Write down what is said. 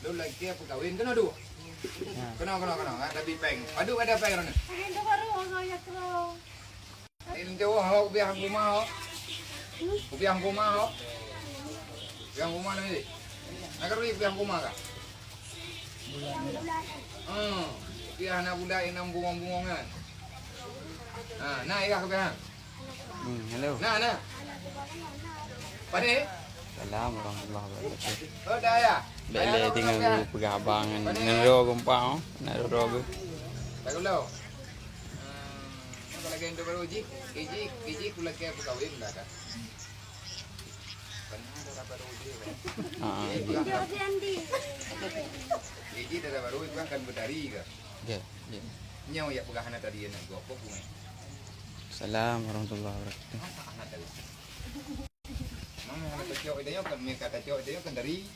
Lu lagi apa kawin kena dua. Kena. Ada bipeng. Aduh ada apa yang Hindi baru ako yakro. ini jauh hau biang rumah hau. Biang rumah hau. Biang rumah ni. Nak kerja biang rumah kah? Biang nak budak yang bungong-bungong kan. Nah ikah ke biang. Hello. Nah. Pada Salam warahmatullahi wabarakatuh. oh dah ya. Dale tinggal pegabangan nero gumpao, nero rogo. Tak kalau. Kalau lagi baru uji kula ke kawin dah kan. Pernah ada baru uji kan. Hindi ako si Andy. Uji dah baru itu kan berdari ke. Ya. Nyaw ya pegahan tadi nak gua pokok ni. Salam warahmatullahi wabarakatuh. Anak tadi. Mana anak kecil itu kan mereka kecil itu kan dari